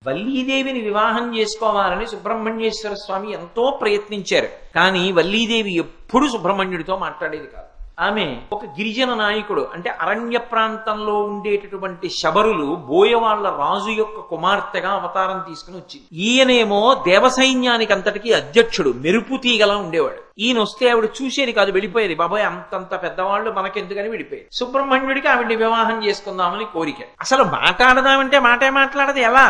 వల్లీదేవిని వివాహం చేసుకోవాలని సుబ్రహ్మణ్యేశ్వర స్వామి ఎంతో ప్రయత్నించారు. కానీ వల్లీదేవి ఎప్పుడు సుబ్రహ్మణ్యుడితో మాట్లాడేది కాదు. ఆమె ఒక గిరిజన నాయకుడు, అంటే అరణ్య ప్రాంతంలో ఉండేటటువంటి శబరులు బోయవాళ్ల రాజు యొక్క కుమార్తెగా అవతారం తీసుకుని వచ్చింది. ఈయనేమో దేవసైన్యానికి అంతటికీ అధ్యక్షుడు, మెరుపు తీగలా ఉండేవాడు. ఈయన వస్తే ఆవిడ చూసేది కాదు, వెళ్ళిపోయేది. బాబాయ్ అంతంత పెద్దవాళ్ళు మనకెందుకని వెళ్ళిపోయేది. సుబ్రహ్మణ్యుడికి ఆవిడ్ని వివాహం చేసుకుందామని కోరిక. అసలు మాట్లాడదామంటే మాటే మాట్లాడదు. ఎలా?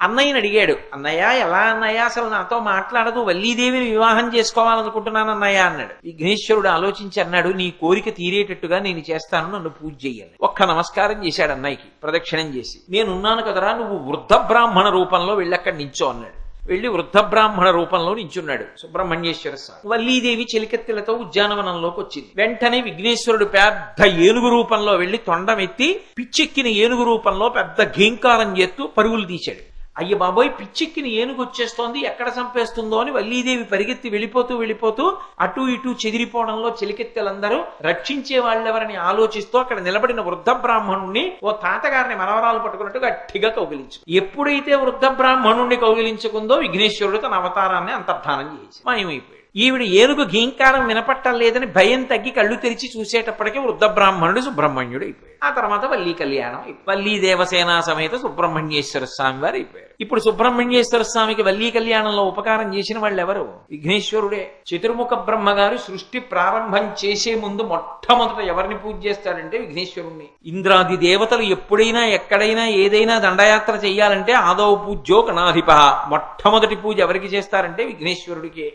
అన్నయ్యని అడిగాడు. అన్నయ్య ఎలా అన్నయ్య, అసలు నాతో మాట్లాడదు, వల్లీదేవిని వివాహం చేసుకోవాలనుకుంటున్నాను అన్నయ్య అన్నాడు. విఘ్నేశ్వరుడు ఆలోచించి అన్నాడు, నీ కోరిక తీరేటట్టుగా నేను చేస్తాను, నన్ను పూజ చెయ్యాలి. ఒక్క నమస్కారం చేశాడు అన్నయ్యకి, ప్రదక్షిణం చేసి. నేనున్నాను కదరా, నువ్వు వృద్ధ బ్రాహ్మణ రూపంలో వెళ్ళక్కడ నించో అన్నాడు. వెళ్లి వృద్ధ బ్రాహ్మణ రూపంలో నించున్నాడు సుబ్రహ్మణ్యేశ్వర స్వామి. వల్లీదేవి చెలికెత్తెలతో ఉద్యానవనంలోకి వచ్చింది. వెంటనే విఘ్నేశ్వరుడు పెద్ద ఏనుగు రూపంలో వెళ్లి తొండమెత్తి పిచ్చెక్కిన ఏనుగు రూపంలో పెద్ద ఘీంకారం చేస్తూ పరుగులు తీశాడు. అయ్య బాబోయ్, పిచ్చెక్కిన ఏనుగు వచ్చేస్తోంది, ఎక్కడ చంపేస్తుందో అని వల్లీదేవి పరిగెత్తి వెళ్ళిపోతూ అటు ఇటు చెదిరిపోవడంలో చెలికెత్తెలందరూ రక్షించే వాళ్ళెవరని ఆలోచిస్తూ అక్కడ నిలబడిన వృద్ధ బ్రాహ్మణుణ్ణి ఓ తాతగారిని మనవరాలు పట్టుకున్నట్టు గట్టిగా కౌగిలించు. ఎప్పుడైతే వృద్ధ బ్రాహ్మణుణ్ణి కౌగిలించుకుందో విఘ్నేశ్వరుడు తన అవతారాన్ని అంతర్ధానం చేసి మాయమైపోయాడు. ఈవిడ ఏనుగు ఘీంకారం వినపట్టలేదని భయం తగ్గి కళ్ళు తెరిచి చూసేటప్పటికీ వృద్ధ బ్రాహ్మణుడు సుబ్రహ్మణ్యుడు అయిపోయాడు. ఆ తర్వాత వల్లీ కళ్యాణం, వల్లీ దేవసేన సమేత సుబ్రహ్మణ్యేశ్వర స్వామి వారు అయిపోయారు. ఇప్పుడు సుబ్రహ్మణ్యేశ్వర స్వామికి వల్లీ కళ్యాణంలో ఉపకారం చేసిన వాళ్ళు ఎవరు? విఘ్నేశ్వరుడే. చతుర్ముఖ బ్రహ్మగారు సృష్టి ప్రారంభం చేసే ముందు మొట్టమొదట ఎవరిని పూజ చేస్తాడంటే విఘ్నేశ్వరుణ్ణి. ఇంద్రాది దేవతలు ఎప్పుడైనా ఎక్కడైనా ఏదైనా దండయాత్ర చెయ్యాలంటే ఆదౌ పూజ్యో గణాధిప, మొట్టమొదటి పూజ ఎవరికి చేస్తారంటే విఘ్నేశ్వరుడికే.